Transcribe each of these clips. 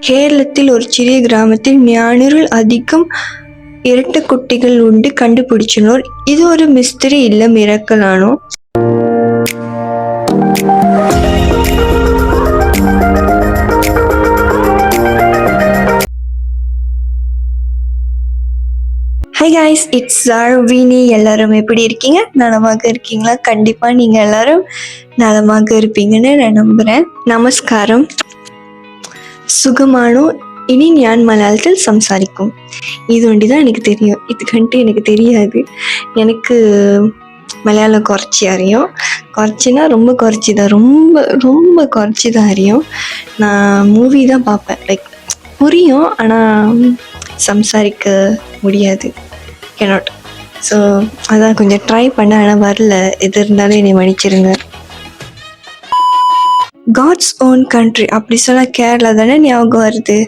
കേരളത്തിൽ ഒരു ചെറിയ ഗ്രാമത്തിൽ ഞാനൊരു അധികം ഇരട്ട കുട്ടികൾ ഉണ്ട് കണ്ടുപിടിച്ചനോർ. ഇത് ഒരു മിസ്റ്ററി ഇല്ല മിറക്കൽ ആണോ? Hi guys, it's Jarvini. எல்லாரும் எப்படி இருக்கீங்க? நலமாக இருக்கீங்களா? கண்டிப்பா நீங்க எல்லாரும் நலமாக இருப்பீங்கன்னு நான் நம்புறேன். நமஸ்காரம். സുഖമാണോ? ഇനി ഞാൻ മലയാളത്തിൽ സംസാരിക്കും. ഇതുകൊണ്ടിதான் எனக்கு தெரியும். இதுக்கண்டு எனக்கு தெரியாது. எனக்கு மலையாளம் குறைச்சி அறியும். குறைச்சினா ரொம்ப குறைச்சி தான், ரொம்ப ரொம்ப குறைச்சி தான் அறியும். நான் மூவி தான் பார்ப்பேன். லைக் புரியும், ஆனால் சம்சாரிக்க முடியாது. கேனாட். ஸோ அதான் கொஞ்சம் ட்ரை பண்ண, ஆனால் வரல. எது இருந்தாலும் என்னை மன்னிச்சிருங்க. காட்ஸ் ஓன் கண்ட்ரி அப்படி சொன்னா கேரளா தானே ஞாபகம் வருது.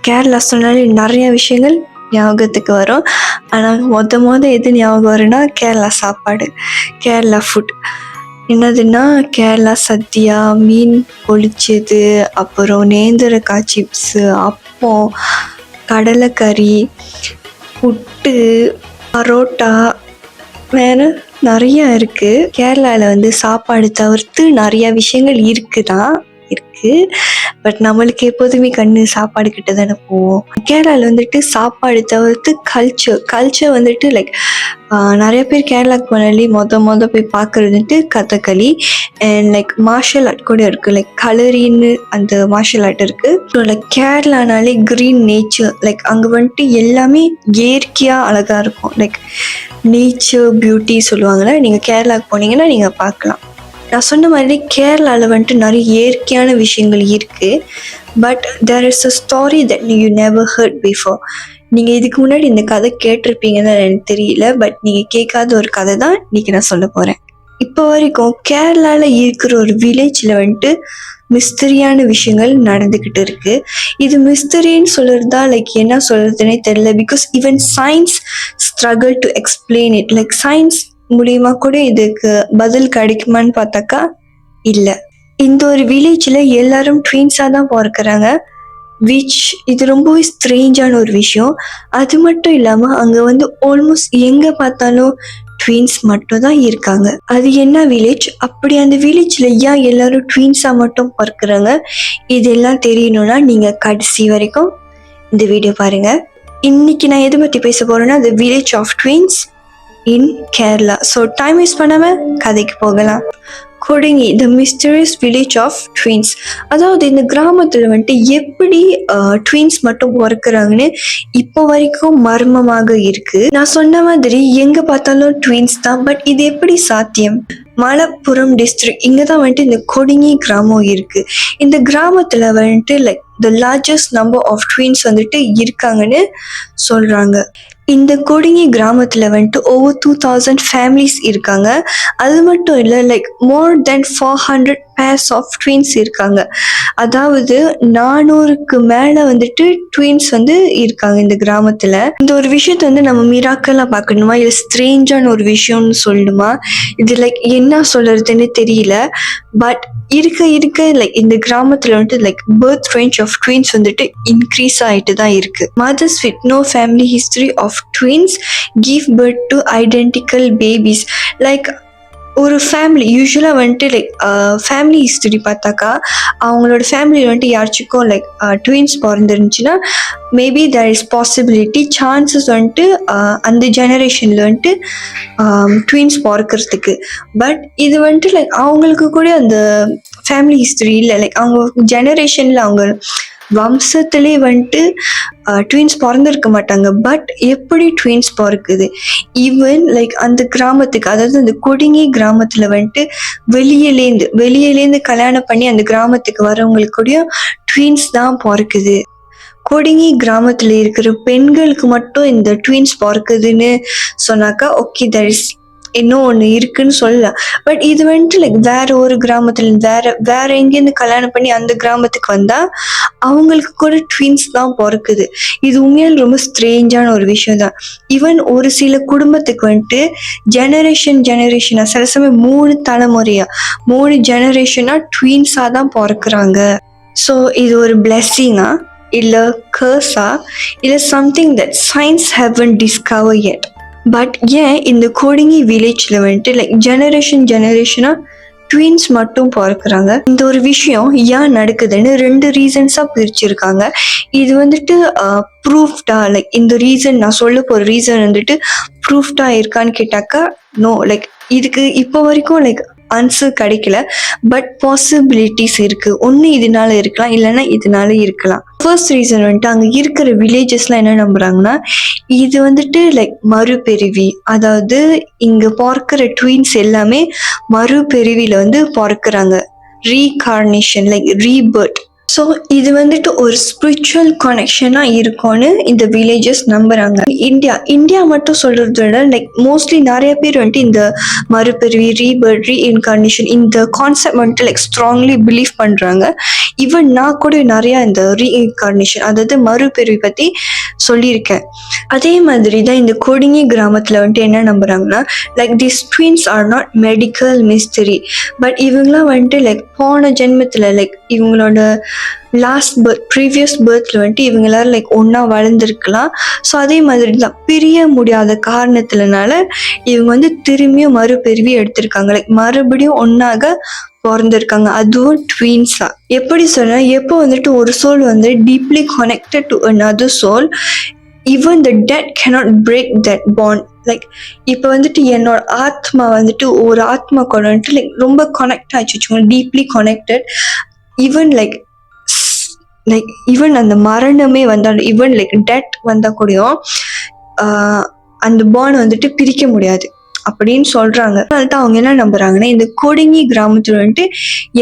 கேரளா சொன்னாலே நிறைய விஷயங்கள் ஞாபகத்துக்கு வரும். ஆனால் மொத எது ஞாபகம் வரும்னா கேரளா சாப்பாடு, கேரளா ஃபுட். என்னதுன்னா கேரளா சத்யா, மீன் பொழிச்சது, அப்புறம் நேந்திரக்காய் சிப்ஸு, அப்பம், கடலைக்கறி, புட்டு, பரோட்டா, வேறு நிறையா இருக்குது. கேரளாவில் சாப்பாடு தவிர்த்து நிறையா விஷயங்கள் இருக்குது. பட் நம்மளுக்கு எப்போதுமே கண்ணு சாப்பாடு கிட்ட தானே போவோம். கேரளாவில் சாப்பாடு தவிர்த்து கல்ச்சர் லைக் நிறைய பேர் கேரளாவுக்கு போனாலே மொத போய் பார்க்குறது Kathakali and like martial art கூட இருக்குது. லைக் கலரின்னு அந்த மார்ஷல் ஆர்ட் இருக்குது. ஸோ லைக் கேரளானாலே க்ரீன் நேச்சர், லைக் அங்கே எல்லாமே இயற்கையாக அழகாக இருக்கும். லைக் நேச்சர் பியூட்டி சொல்லுவாங்கள்ல, நீங்கள் கேரளாவுக்கு போனீங்கன்னா நீங்கள் பார்க்கலாம். நான் சொன்ன மாதிரி கேரளாவில் நிறைய இயற்கையான விஷயங்கள் இருக்குது. But there is a story that you never heard before. நீங்கள் இதுக்கு முன்னாடி இந்த கதை கேட்டிருப்பீங்கன்னு எனக்கு தெரியல. பட் நீங்கள் கேட்காத ஒரு கதை தான் இன்றைக்கி நான் சொல்ல போகிறேன். இப்போ வரைக்கும் கேரளாவில் இருக்கிற ஒரு வில்லேஜில் மிஸ்டரியான விஷயங்கள் நடந்துக்கிட்டு இருக்குது. இது மிஸ்டரின்னு சொல்கிறதா லைக் என்ன சொல்கிறதுனே தெரியல. Because even science struggle to explain it. Like science மூலியமா கூட இதுக்கு பதில் கிடைக்குமான்னு பார்த்தாக்கா இல்லை. இந்த ஒரு வில்லேஜில் எல்லாரும் ட்வின்ஸாக தான் பிறக்கிறாங்க. இது ரொம்பவே ஸ்ட்ரேஞ்சான ஒரு விஷயம். அது மட்டும் இல்லாமல் அங்கே ஆல்மோஸ்ட் எங்கே பார்த்தாலும் ட்வின்ஸ் மட்டும் தான் இருக்காங்க. அது என்ன வில்லேஜ், அப்படி அந்த வில்லேஜில் ஏன் எல்லாரும் ட்வின்ஸாக மட்டும் பிறக்கிறாங்க, இதெல்லாம் தெரியணும்னா நீங்கள் கடைசி வரைக்கும் இந்த வீடியோ பாருங்கள். இன்னைக்கு நான் எதை பற்றி பேச போகிறேன்னா the village of twins in Kerala. So time waste பண்ணாமல் கதைக்கு போகலாம். Kodinhi, the mysterious village of twins. அதாவது இந்த கிராமத்தில் எப்படி ட்வின்ஸ் மட்டும் பிறக்கிறாங்கன்னு இப்போ வரைக்கும் மர்மமாக இருக்குது. நான் சொன்ன மாதிரி எங்கே பார்த்தாலும் ட்வின்ஸ் தான். பட் இது எப்படி சாத்தியம்? மலப்புரம் டிஸ்ட்ரிக்ட் இங்கே தான் இந்த கொடிங்கி கிராமம் இருக்குது. இந்த கிராமத்தில் like the largest number of twins இருக்காங்கன்னு சொல்கிறாங்க. இந்த கொடிங்கி கிராமத்தில் ஓவர் 2000 ஃபேமிலிஸ் இருக்காங்க. அது மட்டும் இல்லை, like more than 400 pairs of twins இருக்காங்க. அதாவது 400க்கு மேலே ட்வின்ஸ் இருக்காங்க இந்த கிராமத்தில். இந்த ஒரு விஷயத்தை நம்ம மிராக்கலாக பார்க்கணுமா, இல்லை ஸ்ட்ரேஞ்சான ஒரு விஷயம்னு சொல்லணுமா, இது லைக் என்ன சொல்கிறதுன்னு தெரியல. பட் இருக்க லைக் இந்த கிராமத்தில் like birth range of twins increase ஆகிட்டு தான் இருக்குது. Mothers with no family history of twins give birth to identical babies. Like ஒரு ஃபேமிலி யூஸ்வலாக லைக் ஃபேமிலி ஹிஸ்டரி பார்த்தாக்கா அவங்களோட ஃபேமிலியில் யாருச்சுக்கும் லைக் ட்வின்ஸ் பிறந்துருந்துச்சுன்னா maybe there is possibility, chances அந்த ஜெனரேஷனில் ட்வின்ஸ் பிறக்கிறதுக்கு. பட் இது லைக் அவங்களுக்கு கூட அந்த ஃபேமிலி ஹிஸ்டரி இல்லை. லைக் அவங்க ஜெனரேஷனில் அவங்க வம்சத்திலே ட்வின்ஸ் பிறந்திருக்க மாட்டாங்க. பட் எப்படி ட்வின்ஸ் பிறக்குது? ஈவன் லைக் அந்த கிராமத்துக்கு, அதாவது அந்த கொடிங்கி கிராமத்தில் வெளியிலேருந்து கல்யாணம் பண்ணி அந்த கிராமத்துக்கு வரவங்களுக்கு கூடயும் ட்வின்ஸ் தான் பிறக்குது. கொடிங்கி கிராமத்தில் இருக்கிற பெண்களுக்கு மட்டும் இந்த ட்வின்ஸ் பிறக்குதுன்னு சொன்னாக்கா ஓகே, தட் இஸ் இன்னும் ஒண்ணு இருக்குன்னு சொல்லலாம். பட் இது வந்துட்டு லைக் வேற ஒரு கிராமத்துல இருந்து வேற எங்கேருந்து கல்யாணம் பண்ணி அந்த கிராமத்துக்கு வந்தா அவங்களுக்கு கூட ட்வின்ஸ் தான் பொறக்குது. இது உண்மையால ரொம்ப ஸ்ட்ரேஞ்சான ஒரு விஷயம் தான். ஈவன் ஒரு சில குடும்பத்துக்கு வந்துட்டு ஜெனரேஷனா சில சமயம் 3 தலைமுறையா 3 ஜெனரேஷனா ட்வின்ஸா தான் பொறக்குறாங்க. ஸோ இது ஒரு பிளெஸ்ஸிங்கா இல்ல கர்ஸா இல்ல something that science haven't discover yet. But ஏன் இந்த கோடிங்கி வில்லேஜ்ல வந்துட்டு லைக் ஜெனரேஷனா ட்வின்ஸ் மட்டும் பிறக்குறாங்க? இந்த ஒரு விஷயம் ஏன் நடக்குதுன்னு 2 ரீசன்ஸா பிரிச்சிருக்காங்க. இது வந்துட்டு ப்ரூஃப்டா, லைக் இந்த ரீசன் நான் சொல்ல போற ரீசன் வந்துட்டு ப்ரூஃப்டா இருக்கான்னு கேட்டாக்கா நோ. லைக் இதுக்கு இப்போ வரைக்கும் லைக் ஆன்சர் கிடைக்கல. பட் பாசிபிலிட்டிஸ் இருக்கு. ஒன்று இதனால இருக்கலாம், இல்லைன்னா இதனால இருக்கலாம். ஃபர்ஸ்ட் ரீசன் வந்துட்டு அங்கே இருக்கிற வில்லேஜஸ்லாம் என்ன நம்புறாங்கன்னா இது வந்துட்டு லைக் மறுபிறவி, அதாவது இங்க பிறக்கிற ட்வின்ஸ் எல்லாமே மறுபிறவியில வந்து பிறக்குறாங்க. ரீகார்னேஷன் லைக் ரீபர்த். ஸோ இது வந்துட்டு ஒரு ஸ்பிரிச்சுவல் கனெக்ஷனாக இருக்கும்னு இந்த வில்லேஜஸ் நம்புறாங்க. இந்தியா மட்டும் சொல்றத விட லைக் மோஸ்ட்லி நிறைய பேர் வந்துட்டு இந்த மறுபிறவி, ரீபர்த், ரீஇன்கார்னேஷன் இந்த கான்செப்ட் வந்துட்டு லைக் ஸ்ட்ராங்லி பிலீவ் பண்றாங்க. ஈவன் நான் கூட நிறைய இந்த ரீஇன்கார்னேஷன் அதாவது மறுபிறவி பத்தி சொல்லியிருக்கேன். அதே மாதிரி தான் இந்த கோடிங்கி கிராமத்துல வந்துட்டு என்ன நம்புறாங்கன்னா like this twins are not medical mystery. But இவங்களாம் வந்துட்டு லைக் போன ஜென்மத்துல லைக் இவங்களோட லாஸ்ட் ப்ரீவியஸ் பர்த்ல வந்துட்டு இவங்க எல்லாரும் லைக் ஒன்னா வளர்ந்துருக்கலாம். ஸோ அதே மாதிரி தான் பிரிய முடியாத காரணத்தினால இவங்க வந்து திரும்பியும் மறுபிறவி எடுத்திருக்காங்க. லைக் மறுபடியும் ஒன்னாக பிறந்திருக்காங்க, அதுவும் ட்வீன்ஸா. எப்படி சொன்னா எப்போ வந்துட்டு ஒரு சோல் வந்து deeply connected to another soul, even the dead cannot break that bond. Like இப்போ வந்துட்டு என்னோட ஆத்மா வந்துட்டு ஒரு ஆத்மா கூட வந்துட்டு லைக் ரொம்ப கனெக்ட் ஆச்சு வச்சுக்கோங்க, deeply connected. Even like even அந்த மரணமே வந்தாலும், ஈவன் லைக் டெத் வந்தா கூடயும் அந்த பாண்ட் வந்துட்டு பிரிக்க முடியாது அப்படின்னு சொல்றாங்க. அதனால்தான் அவங்க என்ன நம்புறாங்கன்னா இந்த கோடிங்கி கிராமத்துல வந்துட்டு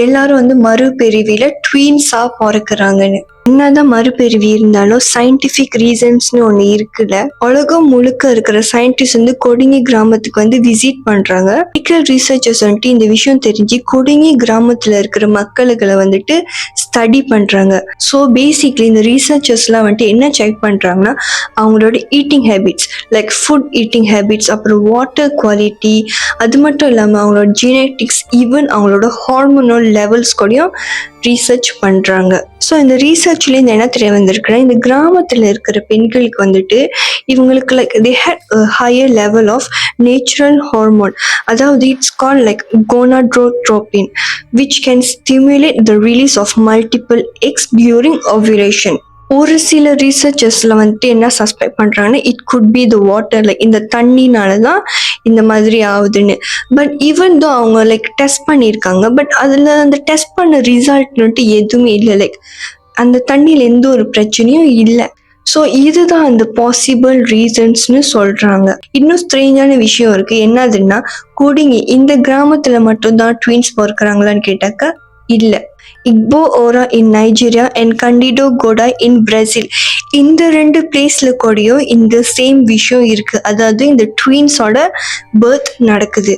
எல்லாரும் வந்து மறுபிறவியில ட்வீன்ஸா பிறக்குறாங்கன்னு. என்னதான் மறுபிறவி இருந்தாலும் சயின்டிபிக் ரீசன்ஸ்னு ஒண்ணு இருக்குல்ல. உலகம் முழுக்க இருக்கிற சயின்டிஸ்ட் வந்து கோடிங்கி கிராமத்துக்கு வந்து விசிட் பண்றாங்க. மெடிக்கல் ரிசர்ச்சர்ஸ் வந்துட்டு இந்த விஷயம் தெரிஞ்சு கோடிங்கி கிராமத்துல இருக்கிற மக்களுகளை வந்துட்டு ஸ்டடி பண்றாங்க. ஸோ பேசிக்லி இந்த ரிசர்ச்சர்ஸ்லாம் வந்துட்டு என்ன செக் பண்றாங்கன்னா அவங்களோட eating habits, like food eating habits, அப்புறம் வாட்டர் குவாலிட்டி, அது மட்டும் இல்லாமல் அவங்களோட ஜெனட்டிக்ஸ், ஈவன் அவங்களோட ஹார்மோனல் லெவல்ஸ் கூடயும் ரீசர்ச் பண்றாங்க. ஸோ இந்த ரீசர்ச்லேருந்து என்ன தெரிய வந்திருக்குன்னா இந்த கிராமத்தில் இருக்கிற பெண்களுக்கு வந்துட்டு இவங்களுக்கு like they had higher level of natural hormone, அதாவது it's call like gonadotropin, which can stimulate the release of multiple eggs during ovulation. ஒரு சில ரிசர்ச்சர்ஸ்ல வந்துட்டு என்ன சஸ்பெக்ட் பண்றாங்கன்னா it could be the water, like இந்த தண்ணினாலதான் இந்த மாதிரி ஆகுதுன்னு. பட் ஈவன் தோ அவங்க லைக் டெஸ்ட் பண்ணியிருக்காங்க, பட் அதுல அந்த டெஸ்ட் பண்ண ரிசல்ட் வந்துட்டு எதுவுமே இல்லை. லைக் அந்த தண்ணியில எந்த ஒரு பிரச்சனையும் இல்லை. ஸோ இதுதான் அந்த பாசிபிள் ரீசன்ஸ்னு சொல்றாங்க. இன்னும் ஸ்ட்ரேஞ்சான விஷயம் இருக்கு. என்னதுன்னா கோடிங்கி இந்த கிராமத்துல மட்டும்தான் ட்வின்ஸ் பிறக்கிறாங்களான்னு கேட்டாக்கா இல்லை. இக்போ ஓரா இன் Nigeria and கண்டிடோ Kota in Brazil, இந்த 2 பிளேஸ்ல கூடயும் இந்த சேம் விஷயம் இருக்கு. அதாவது இந்த ட்வீன்ஸோட பர்த் நடக்குது.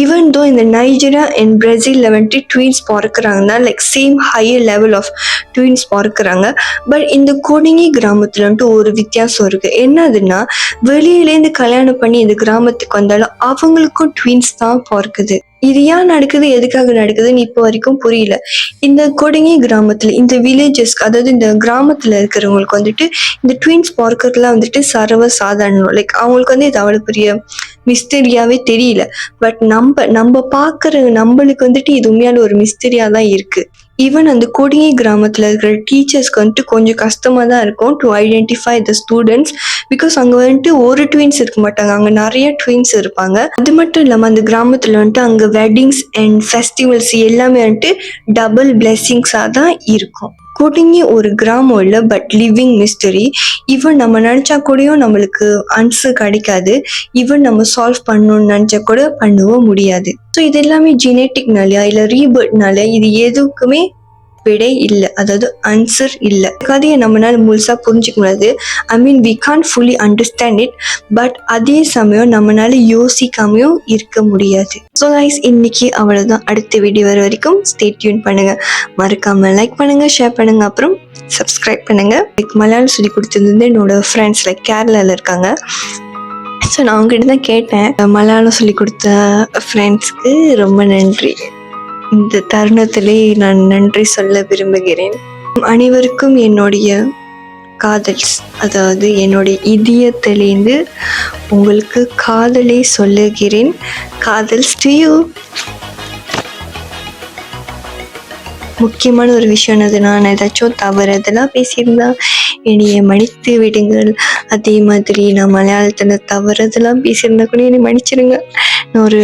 ஈவன் தோ இந்த நைஜீரியா அண்ட் பிரேசில்ல வந்துட்டு ட்வீன்ஸ் பிறக்கிறாங்கன்னா like same higher level of twins பிறக்கிறாங்க. பட் இந்த கோடிங்கி கிராமத்துல வந்துட்டு ஒரு வித்தியாசம் இருக்கு. என்னதுன்னா வெளியிலேருந்து கல்யாணம் பண்ணி இந்த கிராமத்துக்கு வந்தாலும் அவங்களுக்கும் ட்வீன்ஸ் தான் பிறக்குது. இது ஏன் நடக்குது, எதுக்காக நடக்குதுன்னு இப்போ வரைக்கும் புரியல. இந்த கோடிங்கி கிராமத்துல இந்த வில்லேஜஸ், அதாவது இந்த கிராமத்துல இருக்கிறவங்களுக்கு வந்துட்டு இந்த ட்வின்ஸ் பிறக்கிறதுலாம் வந்துட்டு சர்வ சாதாரணம். லைக் அவங்களுக்கு வந்து இது அவ்வளவு பெரிய மிஸ்டரியாவே தெரியல. பட் நம்ம பாக்குற நம்மளுக்கு வந்துட்டு இது உண்மையான ஒரு மிஸ்டரியா தான் இருக்கு. ஈவன் அந்த கோடிங்கி கிராமத்துல இருக்கிற டீச்சர்ஸ்க்கு வந்துட்டு கொஞ்சம் கஷ்டமா தான் இருக்கும் to identify the students. Because அங்க வந்துட்டு ஒரு ட்வின்ஸ் இருக்க மாட்டாங்க, அங்க நிறைய ட்வின்ஸ் இருப்பாங்க. அது மட்டும் இல்லாம அந்த கிராமத்துல வந்துட்டு அங்க வெட்டிங்ஸ் அண்ட் ஃபெஸ்டிவல்ஸ் எல்லாமே வந்துட்டு டபுள் பிளெஸிங்ஸா தான் இருக்கும். கோடிங்கி ஒரு கிராமம் இல்லை, பட் லிவிங் மிஸ்டரி. ஈவன் நம்ம நினைச்சா கூடயும் நம்மளுக்கு ஆன்சர் கிடைக்காது. ஈவன் நம்ம சால்வ் பண்ணணும்னு நினைச்சா கூட பண்ணவும் முடியாது. ஸோ இது எல்லாமே ஜெனட்டிக்னாலயா இல்லை ரீபர்ட்னாலயா, இது எதுக்குமே விடை இல்லை, அதாவது ஆன்சர் இல்லை. கதையை நம்மளால முழுசா புரிஞ்சுக்க முடியாது. I mean we can't fully understand it. But அதே சமயம் நம்மளால யோசிக்காமையும் இருக்க முடியாது. ஸோ கைஸ், இன்னைக்கு அவ்வளோதான். அடுத்த வீடியோ வர வரைக்கும் ஸ்டே டியூன் பண்ணுங்க. மறக்காம லைக் பண்ணுங்க, ஷேர் பண்ணுங்க, அப்புறம் சப்ஸ்கிரைப் பண்ணுங்க. மலையாளம் சொல்லி கொடுத்தது என்னோட ஃப்ரெண்ட்ஸ் லைக் கேரளாவில் இருக்காங்க. ஸோ நான் அவங்ககிட்ட தான் கேட்டேன். மலையாளம் சொல்லி கொடுத்த ஃப்ரெண்ட்ஸ்க்கு ரொம்ப நன்றி. இந்த தருணத்திலே நான் நன்றி சொல்ல விரும்புகிறேன். அனைவருக்கும் என்னுடைய காதல்ஸ், அதாவது என்னுடைய இதயத்திலேருந்து உங்களுக்கு காதலை சொல்லுகிறேன். காதல்ஸ் டு யூ. முக்கியமான ஒரு விஷயம் என்னது, நான் ஏதாச்சும் தவறுதெல்லாம் பேசியிருந்தா என்னைய மன்னித்து விடுங்கள். அதே மாதிரி நான் மலையாளத்தில் தவறுதெல்லாம் பேசியிருந்தா கூட என்னை மன்னிச்சிடுங்க. நான் ஒரு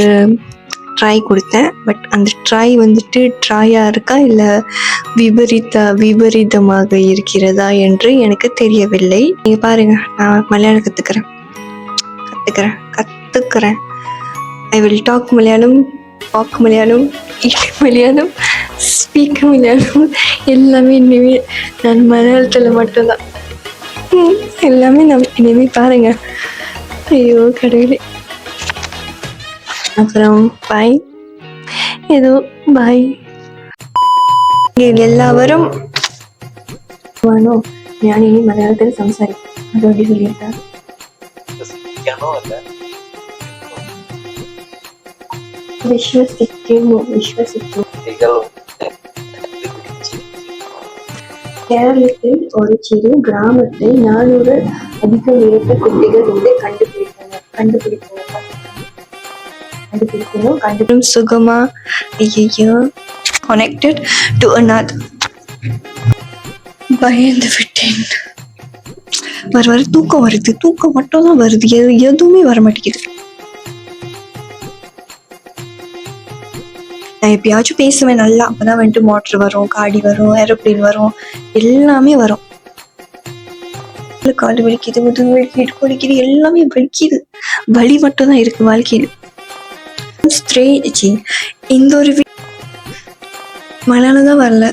ட்ரை கொடுத்தேன். பட் அந்த ட்ரை வந்துட்டு ட்ராயாக இருக்கா இல்லை விபரீதமாக இருக்கிறதா என்று எனக்கு தெரியவில்லை. நீங்கள் பாருங்கள், நான் மலையாளம் கற்றுக்கிறேன். I will talk Malayalam, walk Malayalam, eat Malayalam, speak Malayalam. எல்லாமே இனிமேல் நான் மலையாளத்தில் மட்டும்தான். எல்லாமே நான் இனிமேல் பாருங்கள். ஐயோ கடவுளே. അപ്പുറം ബൈ ഏതോ ബൈ. എല്ലാവരും വേണോ ഞാൻ ഇനി മലയാളത്തിൽ സംസാരിക്കും, അതുകൊണ്ട് ചൊല്ലിട്ടാ വിശ്വസിക്കുന്നു. കേരളത്തിൽ ഒരു ചെറിയ ഗ്രാമത്തിൽ 400 അധികം ഇരട്ട കുട്ടികൾ ഇവിടെ கண்டுபிடிக்கணும். சுகமா ஐயோ கனெக்டட் டு another. பயந்து விட்டேன். வர தூக்கம் வருது, தூக்கம் மட்டும் தான் வருது, எதுவுமே வர மாட்டேங்குது. நான் எப்பயாச்சும் பேசுவேன் நல்லா, அப்பதான் வந்துட்டு மோட்டர் வரும், காடி வரும், ஏரோப்ளேன் வரும், எல்லாமே வரும். கால் வலிக்குது, முதுகு வலிக்குது, இடுப்பு வலிக்குது, எல்லாமே வலிக்குது. வலி மட்டும் தான் இருக்கு வாழ்க்கையில். இந்த ஒரு மலையாளம் தான் வரல.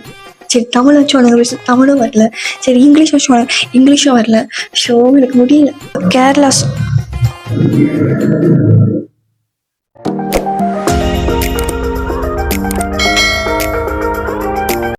சரி தமிழ் வச்சு உனக்கு தமிழும் வரல. சரி இங்கிலீஷ் வச்சு இங்கிலீஷும் வரல. ஷோ எனக்கு முடியல. கேரளா